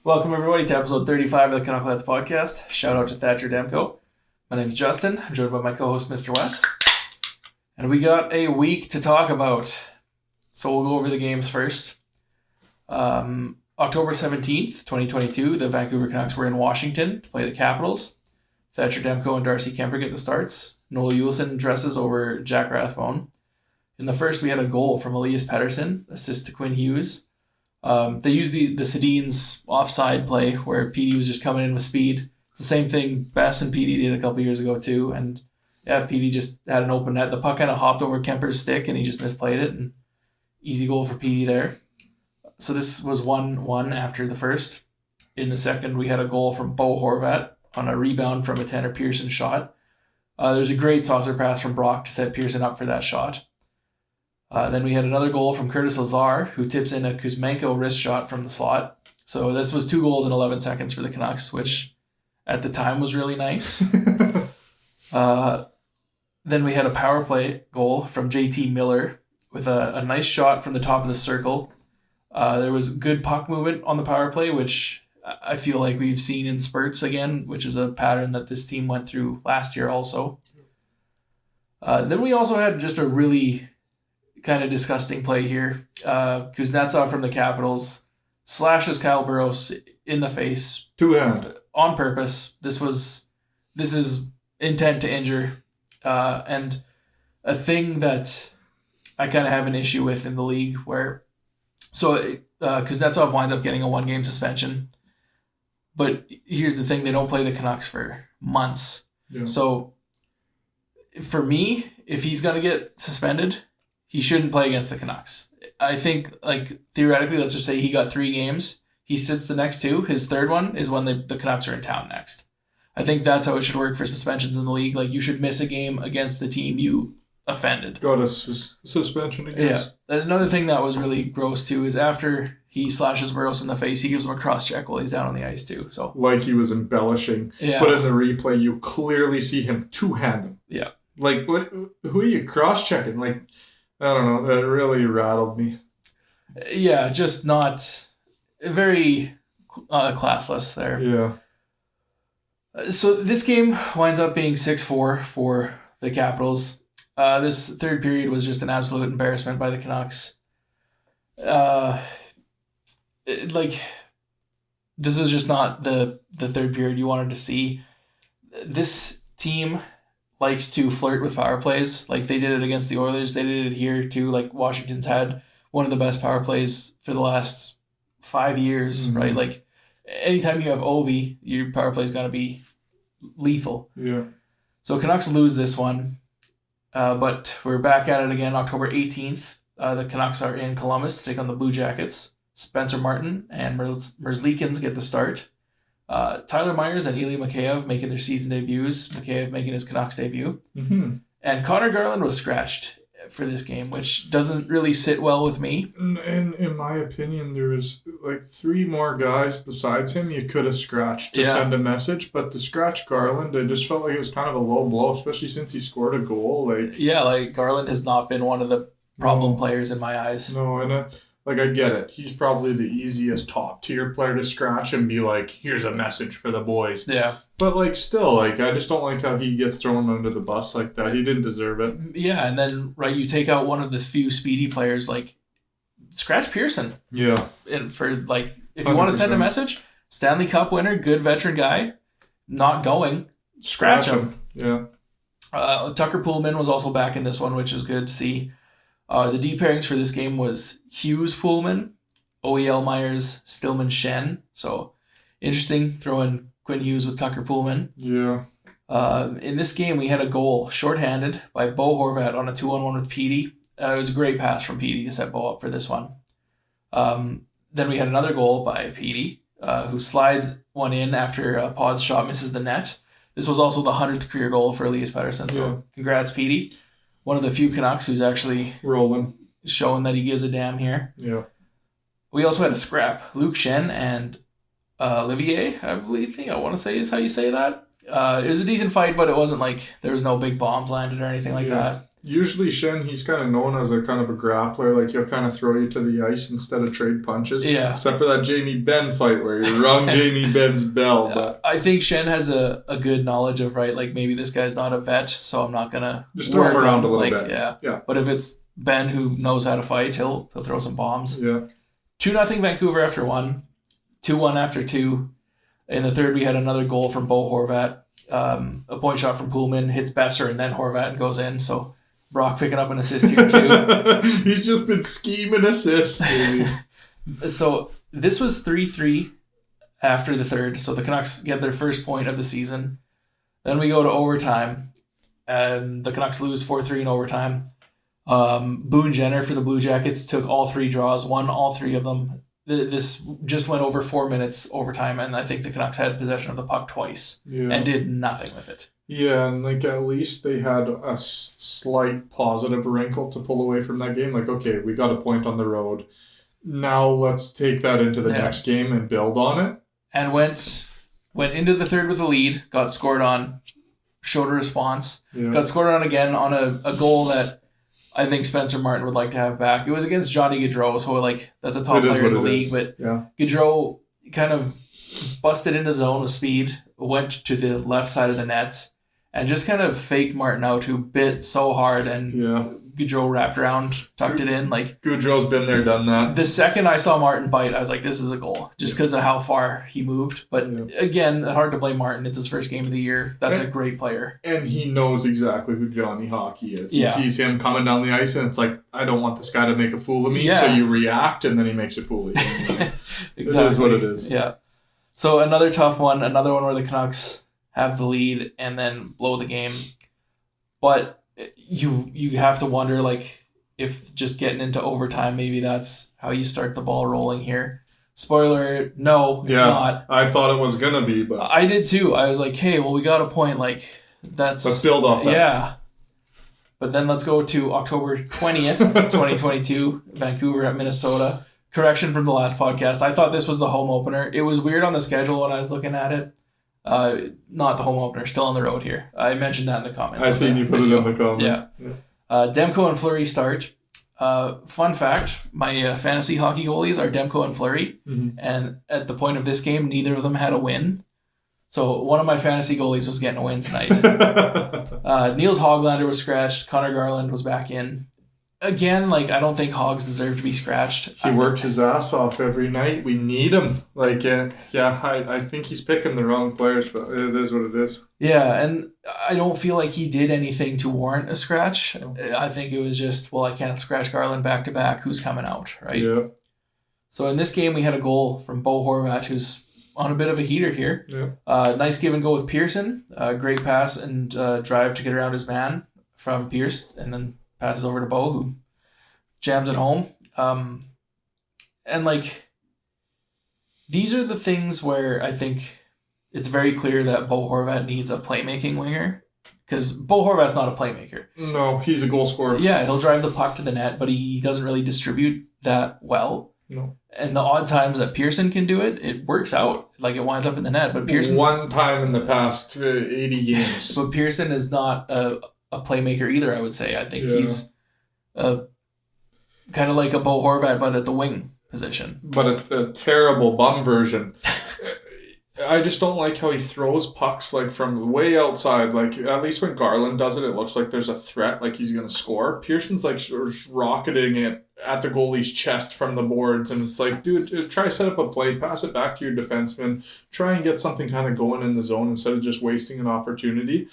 Welcome, everybody, to episode 35 of the Canuckleheads podcast. Shout out to Thatcher Demko. My name is Justin. I'm joined by my co-host, Mr. Wes. And we got a week to talk about. So we'll go over the games first. October 17th, 2022, the Vancouver Canucks were in Washington to play the Capitals. Thatcher Demko and Darcy Kemper get the starts. Noel Juleson dresses over Jack Rathbone. In the first, we had a goal from Elias Pettersson, assist to Quinn Hughes. They used the Sedin's offside play where Petey was just coming in with speed. It's the same thing Bess and Petey did a couple years ago too. And yeah, Petey just had an open net. The puck kind of hopped over Kemper's stick and he just misplayed it. And easy goal for Petey there. So this was 1-1 after the first. In the second, we had a goal from Bo Horvat on a rebound from a Tanner Pearson shot. There's a great saucer pass from Brock to set Pearson up for that shot. Then we had another goal from Curtis Lazar, who tips in a Kuzmenko wrist shot from the slot. So this was 2 goals in 11 seconds for the Canucks, which at the time was really nice. Then we had a power play goal from JT Miller with a nice shot from the top of the circle. There was good puck movement on the power play, which I feel like we've seen in spurts again, which is a pattern that this team went through last year also. Then we also had just a really kind of disgusting play here. Kuznetsov from the Capitals slashes Kyle Burroughs in the face. Two-hand. On purpose. This is intent to injure. And a thing that I kind of have an issue with in the league where Kuznetsov winds up getting a 1-game suspension. But here's the thing, they don't play the Canucks for months. Yeah. So for me, if he's going to get suspended, he shouldn't play against the Canucks. I think, theoretically, let's just say he got 3 games. He sits the next 2. His third one is when the Canucks are in town next. I think that's how it should work for suspensions in the league. You should miss a game against the team you offended. Got a suspension against. Yeah. Another thing that was really gross, too, is after he slashes Burroughs in the face, he gives him a cross-check while he's down on the ice, too. So like he was embellishing. Yeah. But in the replay, you clearly see him two-hand him. Yeah. Who are you cross-checking? I don't know. That really rattled me. Yeah, just not very classless there. Yeah. So this game winds up being 6-4 for the Capitals. This third period was just an absolute embarrassment by the Canucks. This was just not the third period you wanted to see. This team likes to flirt with power plays. They did it against the Oilers. They did it here too. Washington's had one of the best power plays for the last 5 years, mm-hmm. right? Anytime you have Ovi, your power play is going to be lethal. Yeah. So Canucks lose this one, but we're back at it again October 18th. The Canucks are in Columbus to take on the Blue Jackets. Spencer Martin and Merzlikins get the start. Tyler Myers and Ilya Mikheyev making their season debuts. Mikheyev making his Canucks debut. Mm-hmm. And Connor Garland was scratched for this game, which doesn't really sit well with me. And in my opinion, there was 3 more guys besides him you could have scratched to send a message. But to scratch Garland, I just felt like it was kind of a low blow, especially since he scored a goal. Garland has not been one of the problem players in my eyes. No, and I get it. He's probably the easiest top-tier player to scratch and be here's a message for the boys. Yeah. But, still, I just don't like how he gets thrown under the bus like that. He didn't deserve it. Yeah, and then, you take out one of the few speedy players, scratch Pearson. Yeah. And if you want to send a message, Stanley Cup winner, good veteran guy, not going, scratch him. Yeah. Tucker Poolman was also back in this one, which is good to see. The D pairings for this game was Hughes-Poolman, OEL Myers, Stillman Shen. So interesting, throwing Quinn Hughes with Tucker Poolman. Yeah. In this game, we had a goal shorthanded by Bo Horvat on a 2-on-1 with Petey. It was a great pass from Petey to set Bo up for this one. Then we had another goal by Petey, who slides one in after a pause shot misses the net. This was also the 100th career goal for Elias Pettersson. So congrats, Petey. One of the few Canucks who's actually rolling, showing that he gives a damn here. Yeah. We also had a scrap. Luke Shen and Olivier, I want to say is how you say that. It was a decent fight, but it wasn't there was no big bombs landed or anything like that. Usually Shen, he's kind of known as a kind of a grappler. Like, he'll kind of throw you to the ice instead of trade punches. Yeah. Except for that Jamie Benn fight where he rung Jamie Benn's bell. But I think Shen has a good knowledge of, right, like maybe this guy's not a vet, so I'm not going to just throw him around a little bit. Yeah. But if it's Ben who knows how to fight, he'll throw some bombs. Yeah. 2-0 Vancouver after 1. 2-1 after 2. In the third, we had another goal from Bo Horvat. A point shot from Poolman hits Besser and then Horvat and goes in. So Brock picking up an assist here too. He's just been scheming assists, baby. So this was 3-3 after the third. So the Canucks get their first point of the season. Then we go to overtime. And the Canucks lose 4-3 in overtime. Boone Jenner for the Blue Jackets took all 3 draws, won all 3 of them. This just went over 4 minutes overtime, and I think the Canucks had possession of the puck twice and did nothing with it. Yeah, and like at least they had a slight positive wrinkle to pull away from that game. Like, okay, we got a point on the road. Now let's take that into the next game and build on it. And went into the third with a lead, got scored on, showed a response, got scored on again on a goal that I think Spencer Martin would like to have back. It was against Johnny Gaudreau, so like that's a top player in the league. But Gaudreau kind of busted into the zone with speed, went to the left side of the net, and just kind of faked Martin out, who bit so hard, and Gaudreau wrapped around, tucked it in. Like Gaudreau's been there, done that. The second I saw Martin bite, I was like, this is a goal, just because of how far he moved. But again, hard to blame Martin. It's his first game of the year. That's a great player. And he knows exactly who Johnny Hockey is. He sees him coming down the ice, and it's like, I don't want this guy to make a fool of me. So you react, and then he makes a fool of you. Exactly. It is what it is. Yeah. So another tough one, another one where the Canucks have the lead and then blow the game. But you have to wonder, like, if just getting into overtime, maybe that's how you start the ball rolling here. Spoiler, no, it's not. I thought it was going to be, but... I did too. I was like, hey, well, we got a point. Like, let's build off that. Yeah. But then let's go to October 20th, 2022, Vancouver at Minnesota. Correction from the last podcast. I thought this was the home opener. It was weird on the schedule when I was looking at it. Not the home opener, still on the road here. I mentioned that in the comments. I seen you put it in the comments. Yeah. Demko and Fleury start. Fun fact, my fantasy hockey goalies are Demko and Fleury. Mm-hmm. And at the point of this game, neither of them had a win. So one of my fantasy goalies was getting a win tonight. Niels Hoglander was scratched. Connor Garland was back in. Again, like, I don't think Hogs deserve to be scratched. He works his ass off every night. We need him. Like, I think he's picking the wrong players, but it is what it is. Yeah, and I don't feel like he did anything to warrant a scratch. No. I think it was just, well, I can't scratch Garland back-to-back. Who's coming out, right? Yeah. So in this game, we had a goal from Bo Horvat, who's on a bit of a heater here. Yeah. Nice give and go with Pearson. Great pass and drive to get around his man from Pierce, and then passes over to Bo, who jams it home. And, like, these are the things where I think it's very clear that Bo Horvat needs a playmaking winger, because Bo Horvat's not a playmaker. No, he's a goal scorer. Yeah, he'll drive the puck to the net, but he doesn't really distribute that well. No. And the odd times that Pearson can do it, it works out. Like, it winds up in the net. But Pearson's... One time in the past 80 games. But Pearson is not a playmaker either, I would say. I think he's kind of like a Bo Horvat, but at the wing position. But a terrible bum version. I just don't like how he throws pucks like from way outside. Like, at least when Garland does it, it looks like there's a threat, like he's going to score. Pearson's like rocketing it at the goalie's chest from the boards, and it's like, dude, try to set up a play, pass it back to your defenseman, try and get something kind of going in the zone instead of just wasting an opportunity.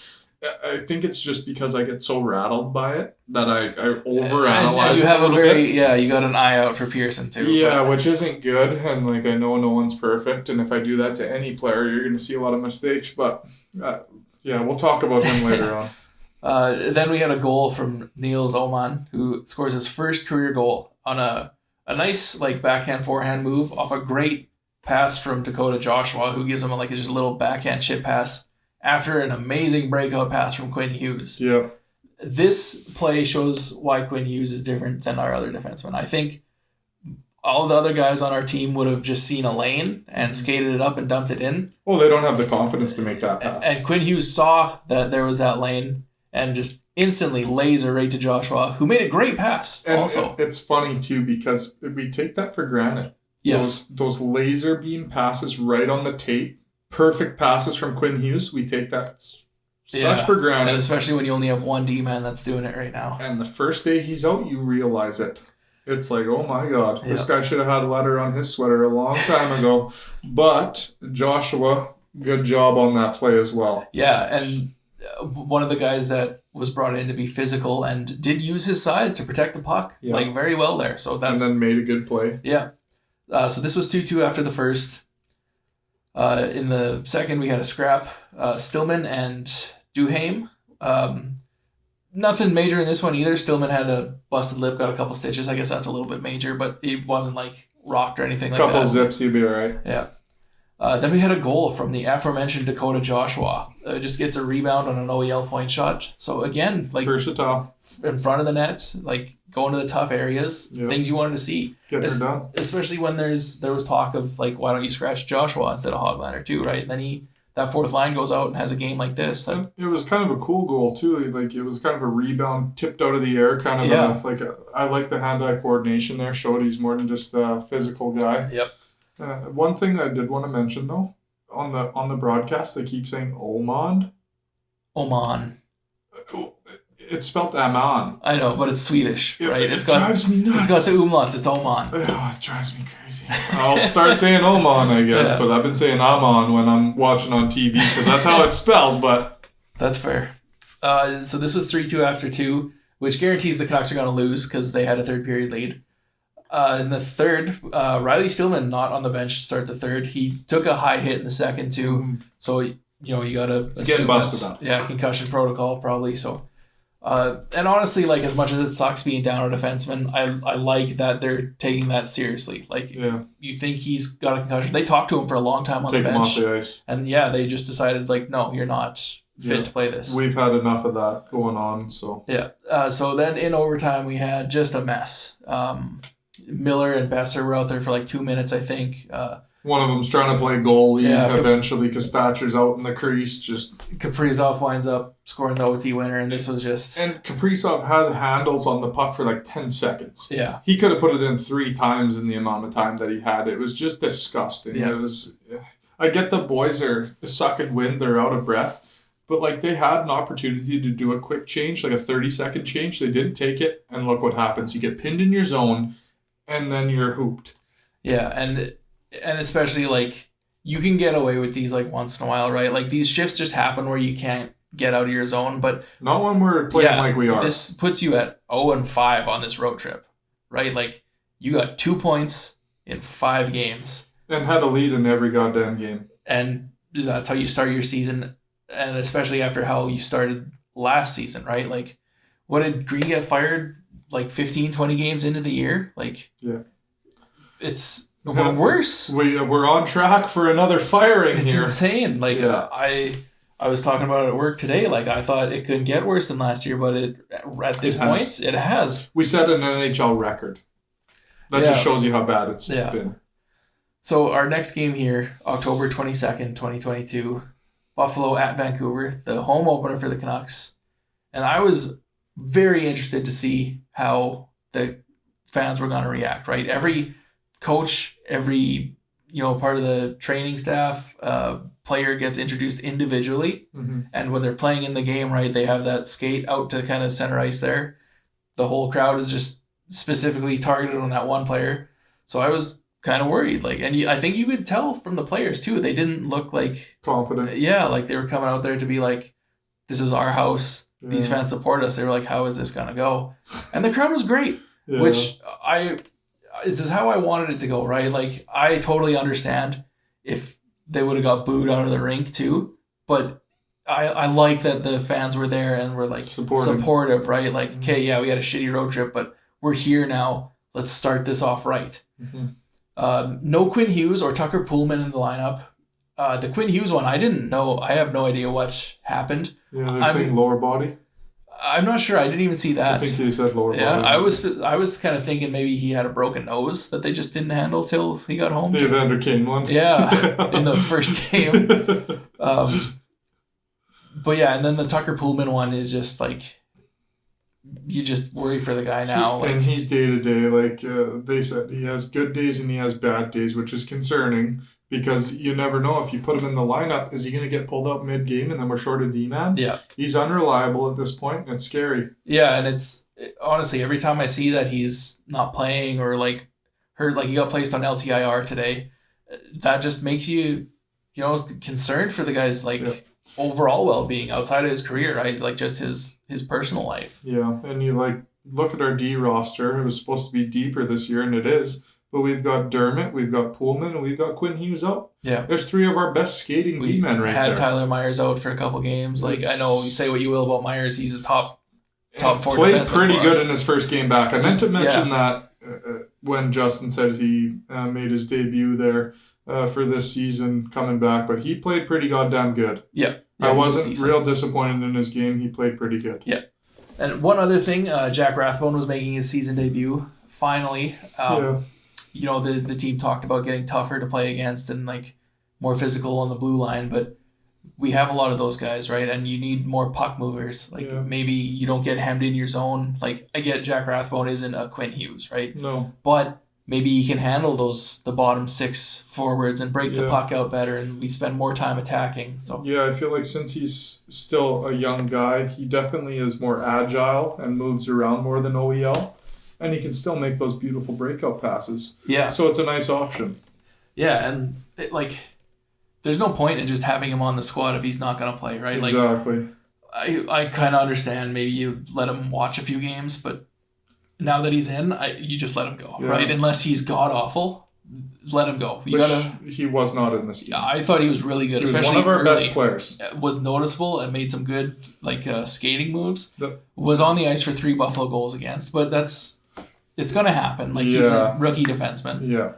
I think it's just because I get so rattled by it that I overanalyze. And you have a very bit. You got an eye out for Pearson too. Yeah, which isn't good, and like I know no one's perfect, and if I do that to any player, you're going to see a lot of mistakes. But we'll talk about him later on. Then we had a goal from Niels Oman, who scores his first career goal on a nice like backhand forehand move off a great pass from Dakota Joshua, who gives him just a little backhand chip pass after an amazing breakout pass from Quinn Hughes. Yeah. This play shows why Quinn Hughes is different than our other defensemen. I think all the other guys on our team would have just seen a lane and skated it up and dumped it in. Well, they don't have the confidence to make that pass. And Quinn Hughes saw that there was that lane and just instantly laser right to Joshua, who made a great pass And also. it's funny, too, because we take that for granted. Yes. Those laser beam passes right on the tape, perfect passes from Quinn Hughes, we take that such for granted. And especially when you only have one D-man that's doing it right now. And the first day he's out, you realize it. It's like, oh my God, this guy should have had a letter on his sweater a long time ago. But Joshua, good job on that play as well. Yeah, and one of the guys that was brought in to be physical and did use his size to protect the puck, like very well there. So that's and then made a good play. Yeah. So this was 2-2 after the first. In the second, we had a scrap. Stillman and Duhaime. Nothing major in this one either. Stillman had a busted lip, got a couple stitches. I guess that's a little bit major, but it wasn't like rocked or anything like that. Couple zips, you'd be all right. Yeah. Then we had a goal from the aforementioned Dakota Joshua. Just gets a rebound on an OEL point shot. So again, like versatile in front of the net, like going to the tough areas, things you wanted to see. Getting her done. Especially when there was talk of like, why don't you scratch Joshua instead of Hoglander too, right? And then that fourth line goes out and has a game like this. And it was kind of a cool goal too. Like it was kind of a rebound tipped out of the air, kind of I like the hand-eye coordination there. Showed he's more than just a physical guy. Yep. One thing I did want to mention though, on the broadcast, they keep saying Oman. It's spelled Aman. I know, but it's Swedish, right? It drives me nuts. It's got the umlauts. It's Oman. Oh, it drives me crazy. I'll start saying Oman, I guess, but I've been saying Aman when I'm watching on TV because that's how it's spelled. But that's fair. So this was 3-2 after 2, which guarantees the Canucks are going to lose because they had a third period lead. In the third, Riley Stillman not on the bench to start the third. He took a high hit in the second too. So you got to assume busted up. Yeah, concussion protocol probably. So. And honestly, like as much as it sucks being down a defenseman, I like that they're taking that seriously. Like, you think he's got a concussion? They talked to him for a long time on the bench, him off the ice. And they just decided like, no, you're not fit to play this. We've had enough of that going on, so so then in overtime we had just a mess. Miller and Besser were out there for like 2 minutes, I think. One of them's trying to play goalie eventually because Thatcher's out in the crease. Just Kaprizov winds up scoring the OT winner, and this was just... And Kaprizov had handles on the puck for like 10 seconds. Yeah. He could have put it in 3 times in the amount of time that he had. It was just disgusting. Yeah. It was... I get the boys are sucking wind, they're out of breath, but like they had an opportunity to do a quick change, like a 30-second change. They didn't take it, and look what happens. You get pinned in your zone, and then you're hooped. Yeah, and especially like you can get away with these like once in a while, right? Like these shifts just happen where you can't get out of your zone, but not when we're playing like we are. This puts you at 0-5 on this road trip, right? Like you got 2 points in 5 games and had a lead in every goddamn game, and that's how you start your season, and especially after how you started last season, right? Like what did Green get fired like 15-20 games into the year? Like it's worse. We're on track for another firing it's here. It's insane. Like I was talking about it at work today. Like I thought it couldn't get worse than last year, but at this point it has. We set an NHL record. That just shows you how bad it's been. So our next game here, October 22nd, 2022, Buffalo at Vancouver, the home opener for the Canucks. And I was very interested to see how the fans were going to react, right? Every coach, every part of the training staff, player gets introduced individually, and when they're playing in the game, right, they have that skate out to kind of center ice there. The whole crowd is just specifically targeted on that one player, so I was kind of worried. Like, and I think you could tell from the players too; they didn't look like confident. Yeah, like they were coming out there to be like, "This is our house. These fans support us." They were like, "How is this gonna go?" And the crowd was great, which this is how I wanted it to go, right? Like, I totally understand if they would have got booed out of the rink too, but I like that the fans were there and were like supportive, right? Like, okay, we had a shitty road trip, but we're here now. Let's start this off right. No Quinn Hughes or Tucker Pullman in the lineup. The Quinn Hughes one, I didn't know. I have no idea what happened. Yeah, they're saying lower body. I'm not sure. I didn't even see that. I think he said lower body. Yeah, I was kind of thinking maybe he had a broken nose that they just didn't handle till he got home. The Evander Kane one. Yeah, in the first game. But yeah, and then the Tucker Poolman one is just like, you just worry for the guy now. And he's day to day. Like they said, he has good days and he has bad days, which is concerning because you never know if you put him in the lineup, is he going to get pulled out mid game and then we're short a D-man? Yeah. He's unreliable at this point and it's scary. Yeah, and it's honestly, every time I see that he's not playing or like hurt, like he got placed on LTIR today, that just makes you, concerned for the guy's overall well-being outside of his career, right? Like just his personal life. Yeah, and you look at our D roster. It was supposed to be deeper this year, and it is. But we've got Dermott, we've got Poolman, and we've got Quinn Hughes out. Yeah. There's three of our best skating D-men right there. We had Tyler Myers out for a couple games. Like, I know you say what you will about Myers. He's a top four defenseman. Played pretty good in his first game back. I meant to mention that when Justin said he made his debut there for this season coming back. But he played pretty goddamn good. Yeah. I wasn't real disappointed in his game. He played pretty good. Yeah. And one other thing, Jack Rathbone was making his season debut, finally. The team talked about getting tougher to play against and more physical on the blue line, but we have a lot of those guys, right? And you need more puck movers. Maybe you don't get hemmed in your zone. I get Jack Rathbone isn't a Quinn Hughes, right? No. But maybe he can handle the bottom six forwards and break the puck out better, and we spend more time attacking. So yeah, I feel like since he's still a young guy, he definitely is more agile and moves around more than OEL. And he can still make those beautiful breakout passes. Yeah. So it's a nice option. Yeah, and there's no point in just having him on the squad if he's not going to play, right? Exactly. I kind of understand maybe you let him watch a few games, but now that he's in, you just let him go, right? Unless he's god-awful, let him go. He was not in this game. Yeah, I thought he was really good. He was especially one of our early. best players. Was noticeable and made some good skating moves. Was on the ice for 3 Buffalo goals against, but it's going to happen. He's a rookie defenseman. Yeah.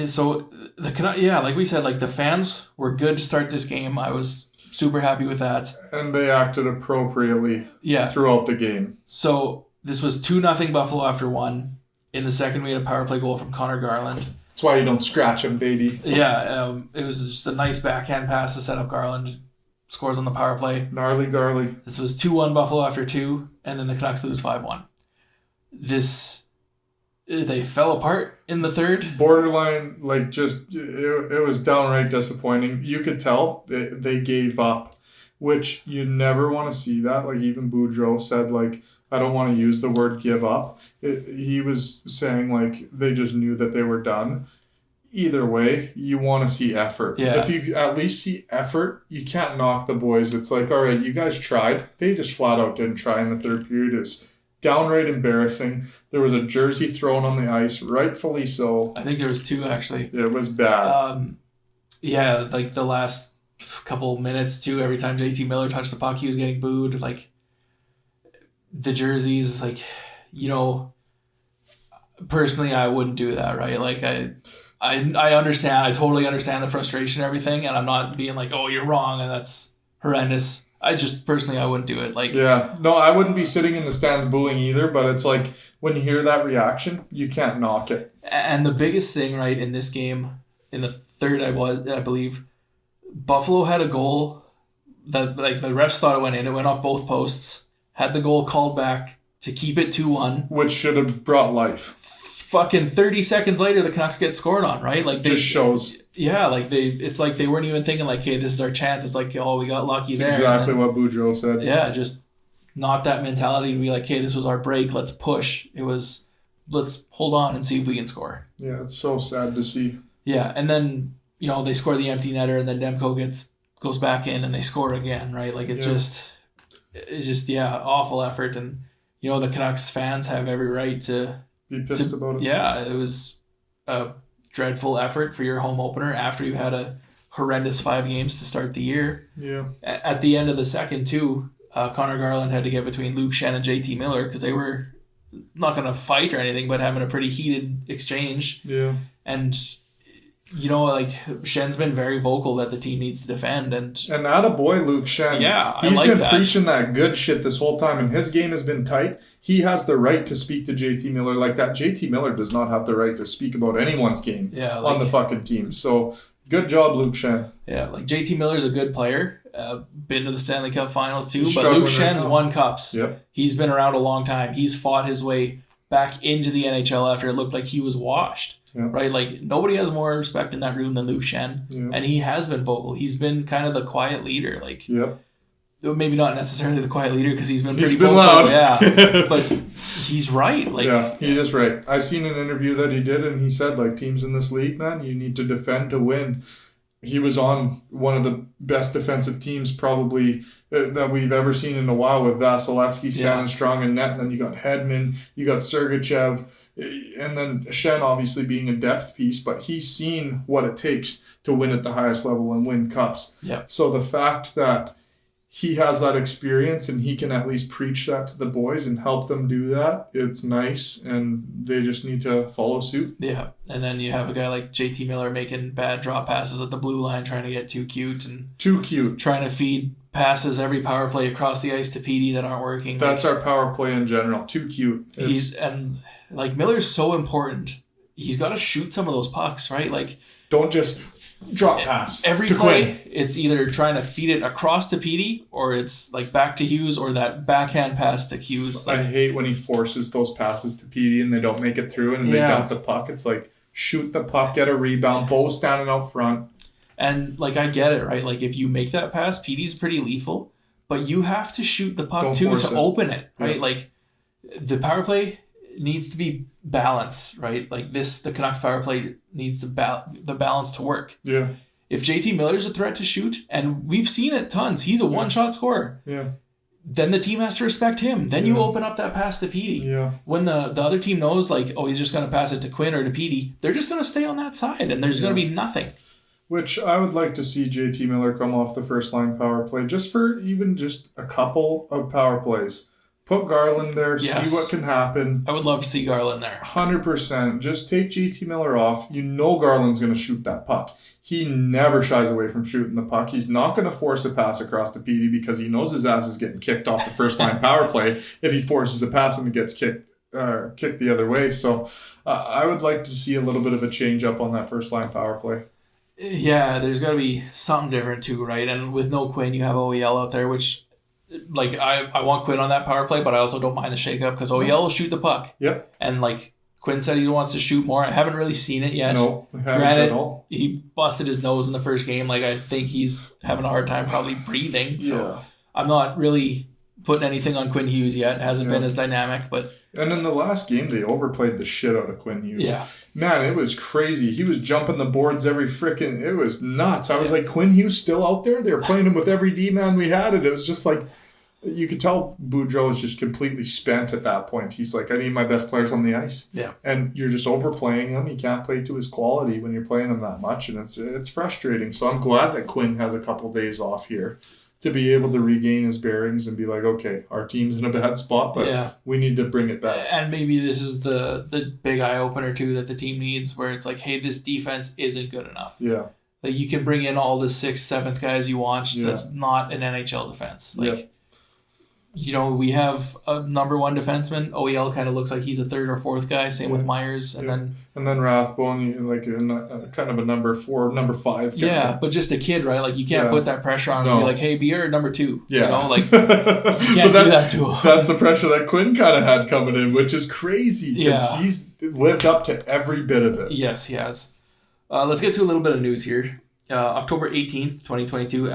So like we said, the fans were good to start this game. I was super happy with that. And they acted appropriately throughout the game. So this was 2-0 Buffalo after 1. In the second, we had a power play goal from Connor Garland. That's why you don't scratch him, baby. Yeah, it was just a nice backhand pass to set up Garland. Scores on the power play. Gnarly Garly. This was 2-1 Buffalo after 2, and then the Canucks lose 5-1. They fell apart in the third. Borderline, it was downright disappointing. You could tell they gave up, which you never want to see that. Even Boudreau said, I don't want to use the word give up. He was saying, they just knew that they were done. Either way, you want to see effort. Yeah. If you at least see effort, you can't knock the boys. It's all right, you guys tried. They just flat out didn't try in the third period. It's downright embarrassing. There was a jersey thrown on the ice, rightfully so. I think there was 2, actually. It was bad. The last couple minutes, too, every time JT Miller touched the puck, he was getting booed. The jerseys, personally, I wouldn't do that, right? I understand. I totally understand the frustration and everything, and I'm not being oh, you're wrong, and that's horrendous. I just, personally, I wouldn't do it. Yeah. No, I wouldn't be sitting in the stands booing either, but it's when you hear that reaction, you can't knock it. And the biggest thing, right, in this game, in the third, I believe, Buffalo had a goal that, the refs thought it went in. It went off both posts. Had the goal called back to keep it 2-1. Which should have brought life. Fucking 30 seconds later, the Canucks get scored on, right? Just shows. Yeah, it's they weren't even thinking hey, this is our chance. It's oh, we got lucky there. Exactly what Boudreau said. Yeah, just not that mentality to be hey, this was our break. Let's push. It was, let's hold on and see if we can score. Yeah, it's so sad to see. Yeah, and then they score the empty netter, and then Demko goes back in, and they score again, right? It's just awful effort, and the Canucks fans have every right to be pissed about it. Yeah, it was a dreadful effort for your home opener after you had a horrendous 5 games to start the year. Yeah. At the end of the second, too, Connor Garland had to get between Luke Shen and JT Miller because they were not going to fight or anything, but having a pretty heated exchange. Yeah. And, Shen's been very vocal that the team needs to defend. And attaboy, Luke Shen. Yeah, He's been preaching that good shit this whole time, and his game has been tight. He has the right to speak to JT Miller like that. JT Miller does not have the right to speak about anyone's game on the fucking team. So Good job, Luke Shen. Yeah, like JT Miller's a good player. Been to the Stanley Cup Finals too, He's but struggling Luke Shen's right now. won cups. Yep. He's been around a long time. He's fought his way back into the NHL after it looked like he was washed. Yep. Right? Like, nobody has more respect in that room than Luke Shen. Yep. And he has been vocal. He's been kind of the quiet leader. Like, Yep. maybe not necessarily the quiet leader because he's been pretty been vocal. loud. Yeah. But he's right. Like, yeah, he is right. I seen an interview that he did, and he said, like, teams in this league, man, you need to defend to win. He was on one of the best defensive teams probably that we've ever seen in a while with Vasilevsky standing strong in net. And then you got Hedman, you got Sergachev, and then Shen obviously being a depth piece. But he's seen what it takes to win at the highest level and win cups. Yeah. So the fact that he has that experience and he can at least preach that to the boys and help them do that, it's nice, and they just need to follow suit. Yeah, and then you have a guy like JT Miller making bad drop passes at the blue line, trying to get too cute and trying to feed passes every power play across the ice to Petey that aren't working. That's our power play in general. Too cute. Miller's so important. He's got to shoot some of those pucks, right? Like, don't just drop pass every to play. Quinn. It's either trying to feed it across to Petey, or it's like back to Hughes, or that backhand pass to Hughes. Like, I hate when he forces those passes to Petey and they don't make it through and they dump the puck. It's like, shoot the puck, get a rebound, Bo standing out front. And like, I get it, right? Like, if you make that pass, Petey's pretty lethal, but you have to shoot the puck too to open it, right? Yeah. Like, the power play needs to be balanced, right? Like, the Canucks power play needs the balance to work. Yeah. If JT Miller's a threat to shoot, and we've seen it tons, he's a one-shot scorer. Yeah. Then the team has to respect him. Then you open up that pass to Petey. Yeah. When the other team knows, like, oh, he's just going to pass it to Quinn or to Petey, they're just going to stay on that side, and there's going to be nothing. Which I would like to see JT Miller come off the first line power play, just for even just a couple of power plays. Put Garland there, see what can happen. I would love to see Garland there. 100%. Just take JT Miller off. You know Garland's going to shoot that puck. He never shies away from shooting the puck. He's not going to force a pass across to Petey because he knows his ass is getting kicked off the first line power play if he forces a pass and it gets kicked the other way. So I would like to see a little bit of a change up on that first line power play. Yeah, there's got to be something different too, right? And with no Quinn, you have OEL out there, which, like, I want Quinn on that power play, but I also don't mind the shakeup because OEL will shoot the puck. Yep. And, like, Quinn said he wants to shoot more. I haven't really seen it yet. No, I haven't Granted, at all. He busted his nose in the first game. Like, I think he's having a hard time probably breathing. So I'm not really putting anything on Quinn Hughes yet. It hasn't been as dynamic, but... And in the last game, they overplayed the shit out of Quinn Hughes. Yeah. Man, it was crazy. He was jumping the boards every freaking... It was nuts. I was like, Quinn Hughes still out there? They were playing him with every D-man we had. And it was just like... You could tell Boudreau was just completely spent at that point. He's like, I need my best players on the ice. Yeah. And you're just overplaying him. He can't play to his quality when you're playing him that much. And it's frustrating. So I'm glad that Quinn has a couple days off here to be able to regain his bearings and be like, okay, our team's in a bad spot, but we need to bring it back. And maybe this is the big eye-opener, too, that the team needs, where it's like, hey, this defense isn't good enough. Yeah. Like, you can bring in all the 6th, 7th guys you want. That's not an NHL defense. Like, you know, we have a number 1 defenseman. OEL kind of looks like he's a 3rd or 4th guy. Same with Myers. And then Rathbone, like kind of a number 4, number 5 guy. Yeah, but just a kid, right? Like, you can't put that pressure on him and be like, hey, be your number 2. Yeah. You know, like, you can't do that to him. That's the pressure that Quinn kind of had coming in, which is crazy because he's lived up to every bit of it. Yes, he has. Let's get to a little bit of news here. October 18th, 2022,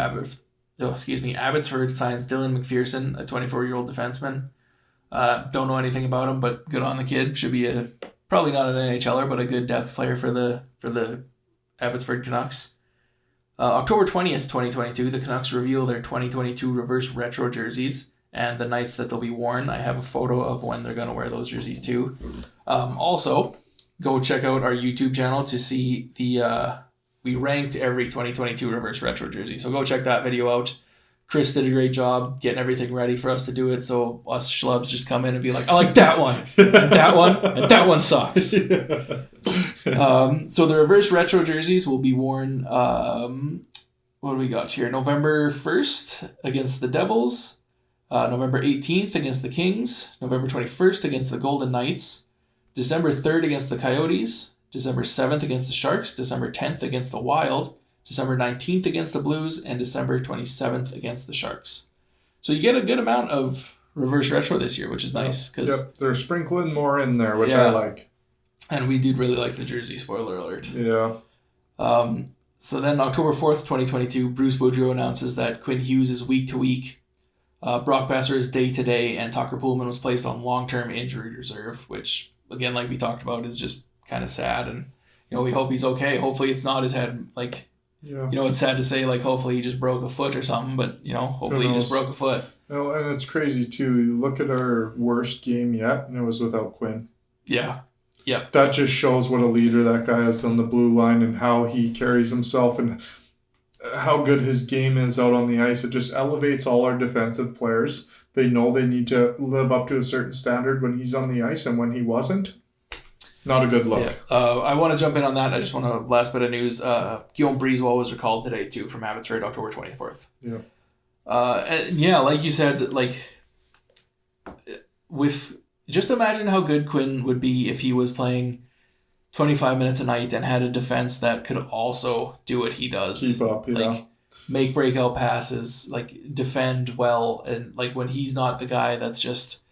Abbotsford signs Dylan McPherson, a 24-year-old defenseman. Don't know anything about him, but good on the kid. Should be probably not an NHLer, but a good depth player for the Abbotsford Canucks. October 20th, 2022, the Canucks reveal their 2022 reverse retro jerseys and the nights that they'll be worn. I have a photo of when they're going to wear those jerseys too. Also, go check out our YouTube channel to see we ranked every 2022 reverse retro jersey. So go check that video out. Chris did a great job getting everything ready for us to do it. So us schlubs just come in and be like, I like that one, and that one, and that one sucks. So the reverse retro jerseys will be worn, what do we got here? November 1st against the Devils. November 18th against the Kings. November 21st against the Golden Knights. December 3rd against the Coyotes. December 7th against the Sharks, December 10th against the Wild, December 19th against the Blues, and December 27th against the Sharks. So you get a good amount of reverse retro this year, which is nice. Cause, they're sprinkling more in there, which I like. And we did really like the jersey, spoiler alert. Yeah. So then October 4th, 2022, Bruce Boudreau announces that Quinn Hughes is week-to-week, Brock Besser is day-to-day, and Tucker Pullman was placed on long-term injury reserve, which, again, like we talked about, is just kind of sad. And, we hope he's okay. Hopefully it's not his head, it's sad to say, hopefully he just broke a foot or something, but, hopefully he just broke a foot. Oh, and it's crazy, too. You look at our worst game yet, and it was without Quinn. Yeah. Yeah. That just shows what a leader that guy is on the blue line and how he carries himself and how good his game is out on the ice. It just elevates all our defensive players. They know they need to live up to a certain standard when he's on the ice, and when he wasn't, not a good look. Yeah. I want to jump in on that. I just want to, last bit of news, Guillaume Brisebois was recalled today, too, from Abbotsford, October 24th. Yeah. Like you said, with... Just imagine how good Quinn would be if he was playing 25 minutes a night and had a defense that could also do what he does. Keep up, make breakout passes, defend well, and when he's not the guy that's just,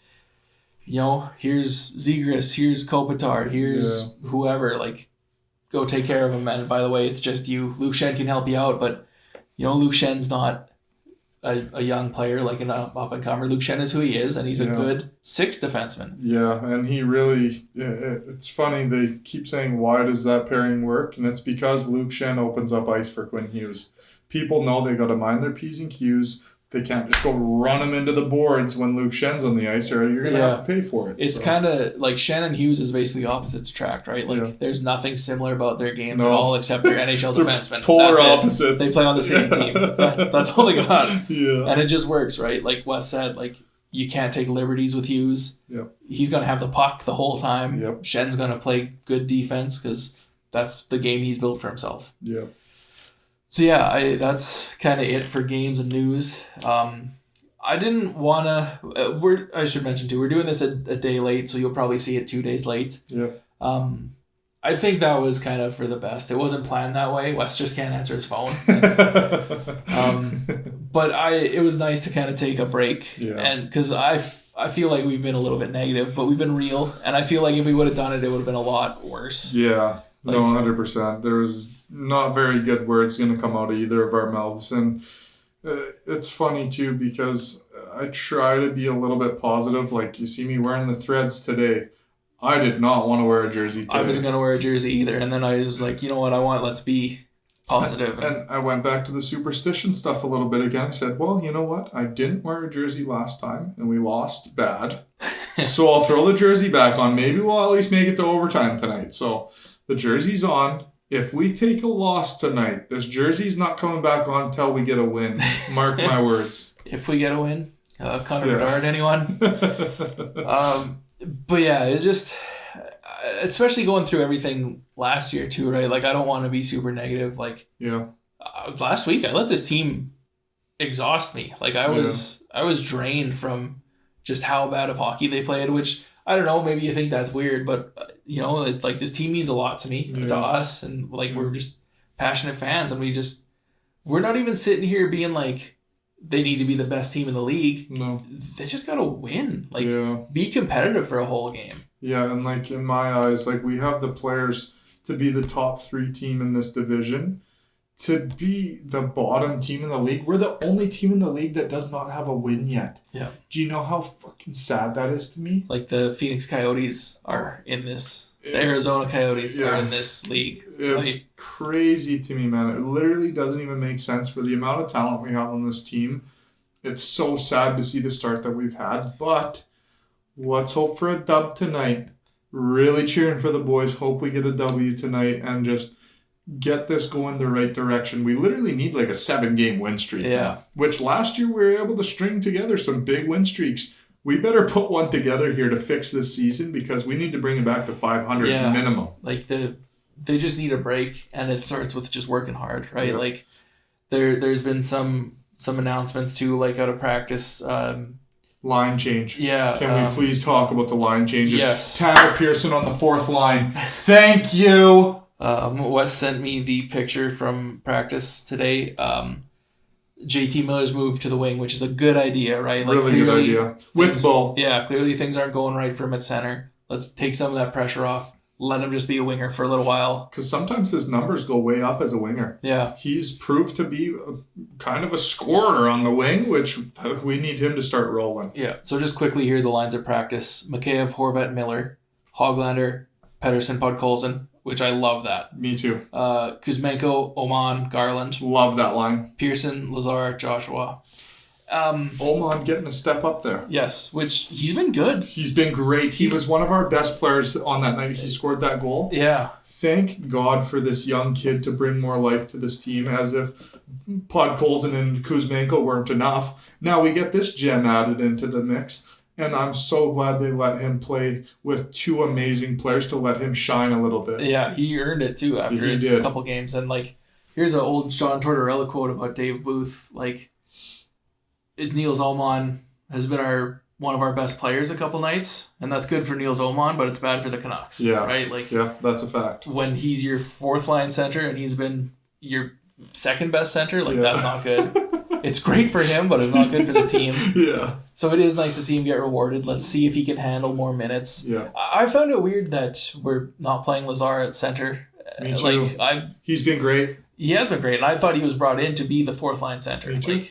here's Zegras, here's Kopitar, here's whoever, go take care of him. And by the way, it's just you. Luke Shen can help you out, but Luke Shen's not a young player, an up-and-comer. Luke Shen is who he is, and he's a good sixth defenseman. Yeah, and he really... It's funny, they keep saying, why does that pairing work? And it's because Luke Shen opens up ice for Quinn Hughes. People know they got to mind their P's and Q's. They can't just go run him into the boards when Luke Shen's on the ice, or you're going to have to pay for it. It's kind of Shen and Hughes is basically opposites attract, right? There's nothing similar about their games at all except they're NHL defensemen. Polar opposites. They play on the same team. That's all they got. Yeah. And it just works, right? Like Wes said, you can't take liberties with Hughes. Yep. He's going to have the puck the whole time. Yep. Shen's going to play good defense because that's the game he's built for himself. Yeah. So that's kind of it for games and news. I didn't want to... I should mention too, we're doing this a day late, so you'll probably see it 2 days late. Yeah. I think that was kind of for the best. It wasn't planned that way. Wes just can't answer his phone. But it was nice to kind of take a break. Yeah. And because I feel like we've been a little bit negative, but we've been real. And I feel like if we would have done it, it would have been a lot worse. Yeah. No, 100%. There was not very good words going to come out of either of our mouths. And it's funny, too, because I try to be a little bit positive. You see me wearing the threads today. I did not want to wear a jersey today. I wasn't going to wear a jersey either. And then I was like, you know what? Let's be positive. And I went back to the superstition stuff a little bit again. I said, well, you know what? I didn't wear a jersey last time, and we lost bad. So I'll throw the jersey back on. Maybe we'll at least make it to overtime tonight. So the jersey's on. If we take a loss tonight, this jersey's not coming back on until we get a win. Mark my words. If we get a win, Connor Bedard, anyone? But yeah, it's just, especially going through everything last year too, right? I don't want to be super negative. Last week I let this team exhaust me. I was drained from just how bad of hockey they played, which I don't know, maybe you think that's weird, but this team means a lot to me, to us, and we're just passionate fans, and we're not even sitting here being they need to be the best team in the league. No. They just got to win. Be competitive for a whole game. Yeah, and in my eyes, we have the players to be the top 3 team in this division. To be the bottom team in the league, we're the only team in the league that does not have a win yet. Yeah. Do you know how fucking sad that is to me? The Phoenix Coyotes are in this... The Arizona Coyotes are in this league. It's crazy to me, man. It literally doesn't even make sense for the amount of talent we have on this team. It's so sad to see the start that we've had, but let's hope for a dub tonight. Really cheering for the boys. Hope we get a W tonight and just get this going the right direction. We literally need a 7-game win streak. Yeah. Which last year we were able to string together some big win streaks. We better put one together here to fix this season because we need to bring it back to 500 minimum. They just need a break, and it starts with just working hard, right? Yep. There's been some announcements too, out of practice. Line change. Yeah. Can we please talk about the line changes? Yes. Tanner Pearson on the 4th line. Thank you. Wes sent me the picture from practice today. JT Miller's moved to the wing, which is a good idea, right? Like Really good idea. With Bo. Yeah, clearly things aren't going right for him at center. Let's take some of that pressure off. Let him just be a winger for a little while. Because sometimes his numbers go way up as a winger. Yeah. He's proved to be kind of a scorer on the wing, which we need him to start rolling. Yeah. So just quickly here, the lines of practice. Mikheyev, Horvat, Miller, Hoglander, Pettersson, Podkolzin, which I love that. Me too. Kuzmenko, Oman, Garland. Love that line. Pearson, Lazar, Joshua. Oman getting a step up there. Yes, which he's been good. He's been great. He was one of our best players on that night. He scored that goal. Yeah. Thank God for this young kid to bring more life to this team, as if Podkolzin and Kuzmenko weren't enough. Now we get this gem added into the mix, and I'm so glad they let him play with two amazing players to let him shine a little bit. Yeah, he earned it too after his couple games. And like, here's an old John Tortorella quote about Dave Booth. Like, Niels Oman has been one of our best players a couple nights, and that's good for Niels Oman, but it's bad for the Canucks. Yeah. Right? Like, yeah, that's a fact. When he's your fourth line center and he's been your second best center, like that's not good. It's great for him, but it's not good for the team. Yeah. So it is nice to see him get rewarded. Let's see if he can handle more minutes. Yeah. I found it weird that we're not playing Lazar at center. Me too. He's been great. He has been great, and I thought he was brought in to be the fourth line center. Me too.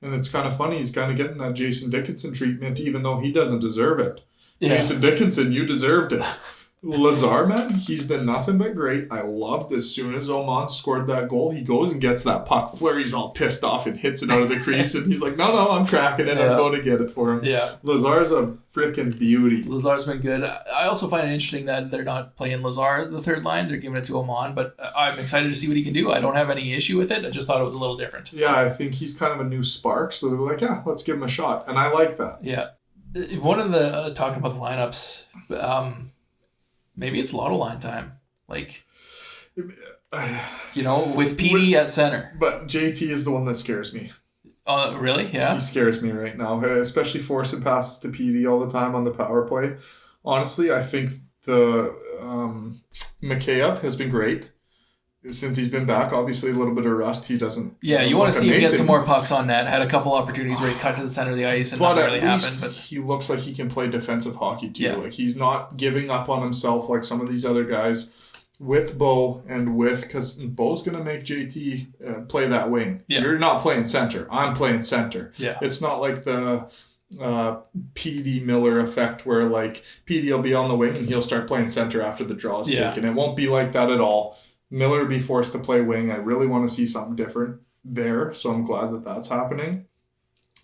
And it's kind of funny. He's kind of getting that Jason Dickinson treatment, even though he doesn't deserve it. Yeah. Jason Dickinson, you deserved it. Lazar, man, he's been nothing but great. I loved as soon as Oman scored that goal, he goes and gets that puck. Fleury's all pissed off and hits it out of the crease, and he's like, no, I'm tracking it. I'm going to get it for him. Yeah. Lazar's a freaking beauty. Lazar's been good. I also find it interesting that they're not playing Lazar as the third line. They're giving it to Oman, but I'm excited to see what he can do. I don't have any issue with it. I just thought it was a little different. Yeah, I think he's kind of a new spark, so they're like, yeah, let's give him a shot. And I like that. Yeah. One of the, talking about the lineups, maybe it's lotto line time. Like, with PD at center. But JT is the one that scares me. Really? Yeah? He scares me right now, especially forcing passes to PD all the time on the power play. Honestly, I think the Mikheyev has been great. Since he's been back, obviously a little bit of rust. He doesn't. Yeah, you want to see him get some more pucks on net. Had a couple opportunities where he cut to the center of the ice and nothing really happened. But he looks like he can play defensive hockey too. Yeah. Like he's not giving up on himself like some of these other guys. With Bo and because Bo's gonna make JT play that wing. Yeah. You're not playing center. I'm playing center. Yeah. It's not like the PD Miller effect where like PD will be on the wing and he'll start playing center after the draw is taken. It won't be like that at all. Miller be forced to play wing. I really want to see something different there, so I'm glad that that's happening.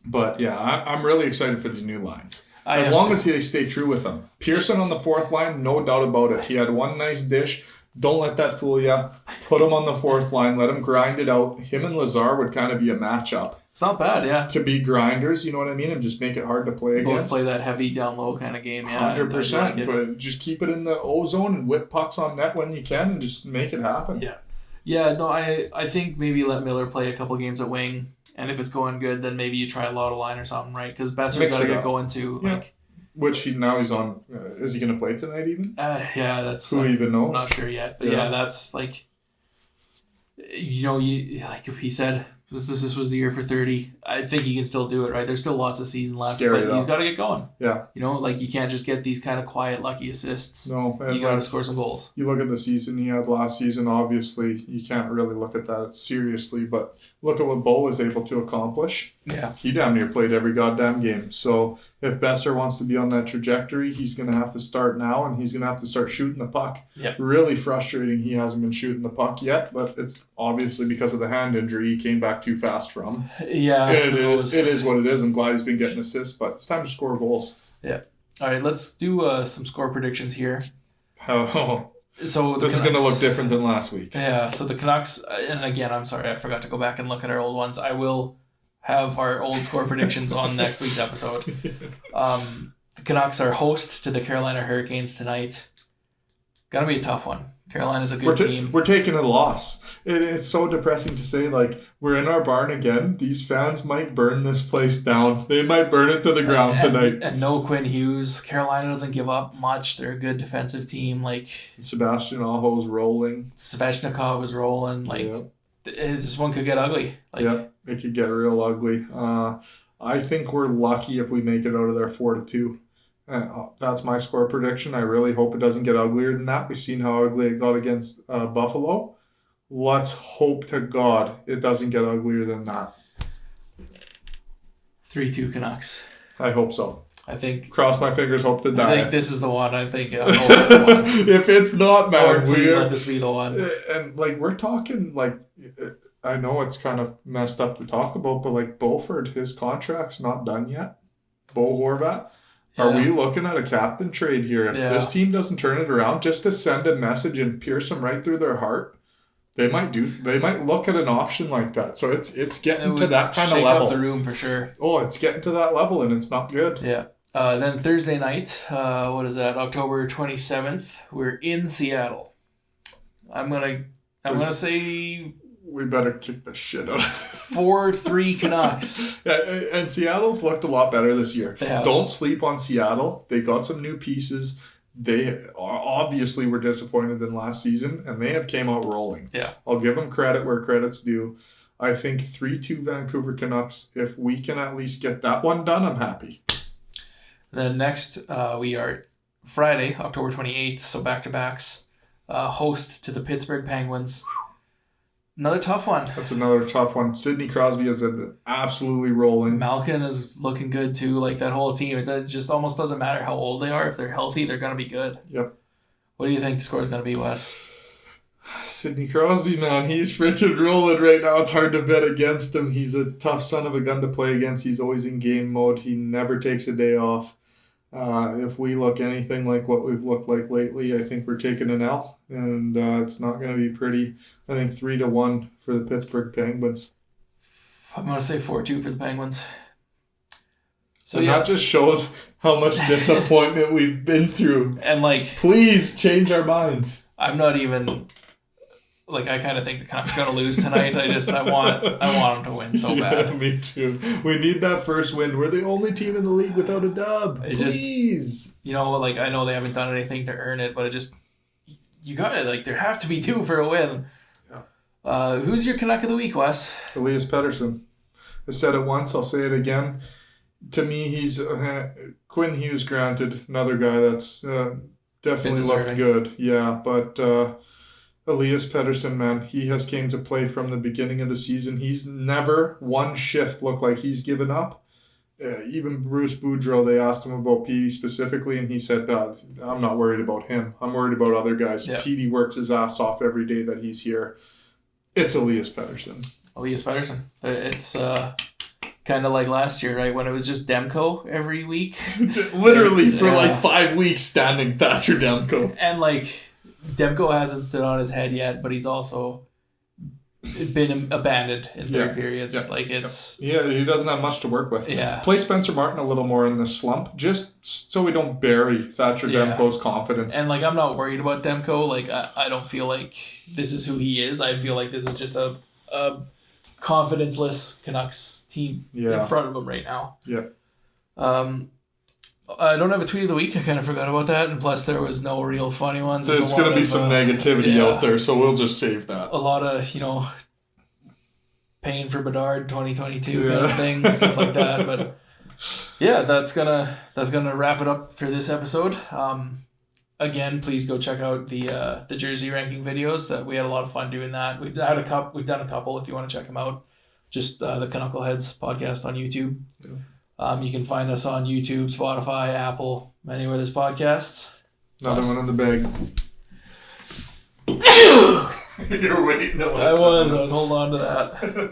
But yeah, I'm really excited for these new lines. As long as they stay true with them. Pearson on the fourth line, no doubt about it. He had one nice dish. Don't let that fool you. Put him on the fourth line. Let him grind it out. Him and Lazar would kind of be a matchup. It's not bad, yeah. To be grinders, you know what I mean? And just make it hard to play against. Both play that heavy down low kind of game, yeah. 100%. But just keep it in the O zone and whip pucks on net when you can and just make it happen. Yeah. Yeah, no, I think maybe let Miller play a couple games at wing, and if it's going good, then maybe you try a lotto line or something, right? Because Besser's got to get going too. Yeah. Like, which he's on. Is he going to play tonight even? Yeah, that's. Who even knows? I'm not sure yet, but yeah, that's like. Like if he said this was the year for 30, I think he can still do it, right? There's still lots of season left, but he's got to get going. Yeah. Like you can't just get these kind of quiet, lucky assists. No. You got to score some goals. You look at the season he had last season, obviously, you can't really look at that seriously, but look at what Bo was able to accomplish. Yeah. He damn near played every goddamn game. So if Besser wants to be on that trajectory, he's going to have to start now, and he's going to have to start shooting the puck. Yeah. Really frustrating he hasn't been shooting the puck yet, but it's obviously because of the hand injury he came back too fast from. Yeah. It is what it is. I'm glad he's been getting assists, but it's time to score goals. Yeah. All right, let's do some score predictions here. Oh. So this is going to look different than last week. Yeah, so the Canucks, and again, I'm sorry, I forgot to go back and look at our old ones. I will have our old score predictions on next week's episode. The Canucks are host to the Carolina Hurricanes tonight. Gonna be a tough one, Carolina's a good team. We're taking a loss. It's so depressing to say, like, we're in our barn again. These fans might burn this place down. They might burn it to the ground tonight. And no Quinn Hughes. Carolina doesn't give up much. They're a good defensive team. Like, Sebastian Aho's rolling. Svechnikov is rolling. Like, this one could get ugly. Like, it could get real ugly. I think we're lucky if we make it out of there 4-2. That's my score prediction. I really hope it doesn't get uglier than that. We've seen how ugly it got against Buffalo. Let's hope to God it doesn't get uglier than that. 3-2 Canucks. I hope so. I think. Cross my fingers, hope to die. I think this is the one. I think it's the one. If it's not, man, please let this be the one. And like we're talking, like I know it's kind of messed up to talk about, but like Beaufort, his contract's not done yet. Bo Horvat. Are we looking at a captain trade here? If this team doesn't turn it around, just to send a message and pierce them right through their heart, they might look at an option like that. So it's getting to that kind of level. Shake up the room for sure. Oh, it's getting to that level, and it's not good. Yeah. Then Thursday night, what is that? October 27th. We're in Seattle. I'm gonna say we better kick the shit out of 4-3 Canucks. Yeah, and Seattle's looked a lot better this year. Don't sleep on Seattle. They got some new pieces. They obviously were disappointed in last season, and they have came out rolling. Yeah. I'll give them credit where credit's due. I think 3-2 Vancouver Canucks. If we can at least get that one done, I'm happy. Then next, we are Friday, October 28th, so back-to-backs. Host to the Pittsburgh Penguins. Another tough one. That's another tough one. Sidney Crosby is absolutely rolling. Malkin is looking good too. Like that whole team, it just almost doesn't matter how old they are. If they're healthy, they're going to be good. Yep. What do you think the score is going to be, Wes? Sidney Crosby, man, he's freaking rolling right now. It's hard to bet against him. He's a tough son of a gun to play against. He's always in game mode. He never takes a day off. If we look anything like what we've looked like lately, I think we're taking an L, and it's not going to be pretty. I think 3-1 for the Pittsburgh Penguins. I'm going to say 4-2 for the Penguins. So that just shows how much disappointment we've been through. And like, please change our minds. I'm not even like, I kind of think the Canucks are going to lose tonight. I want them to win so bad. Yeah, me too. We need that first win. We're the only team in the league without a dub. Please. Like, I know they haven't done anything to earn it, but you got it. Like, there have to be two for a win. Yeah. Who's your Canuck of the week, Wes? Elias Pettersson. I said it once. I'll say it again. To me, he's Quinn Hughes, granted, another guy that's definitely looked good. Yeah, but Elias Pettersson, man, he has came to play from the beginning of the season. He's never one shift looked like he's given up. Even Bruce Boudreau, they asked him about Petey specifically, and he said, I'm not worried about him. I'm worried about other guys. Yeah. Petey works his ass off every day that he's here. It's Elias Pettersson. Elias Pettersson. It's kind of like last year, right? When it was just Demko every week. Literally for like 5 weeks standing Thatcher Demko. And like, Demko hasn't stood on his head yet, but he's also been abandoned in third periods. Yeah. Like it's... Yeah, he doesn't have much to work with. Yeah. Play Spencer Martin a little more in the slump, just so we don't bury Thatcher Demko's confidence. And like, I'm not worried about Demko. Like, I don't feel like this is who he is. I feel like this is just a confidence-less Canucks team in front of him right now. Yeah. I don't have a tweet of the week. I kind of forgot about that. And plus, there was no real funny ones. There's going to be some negativity out there, so we'll just save that. A lot of, paying for Bedard 2022 kind of thing, stuff like that. But yeah, that's gonna wrap it up for this episode. Again, please go check out the jersey ranking videos. That we had a lot of fun doing that. We've done a couple. If you want to check them out, just the Canuckleheads podcast on YouTube. Yeah. You can find us on YouTube, Spotify, Apple, anywhere there's podcasts. Another one in the bag. You're waiting. I was holding on to that.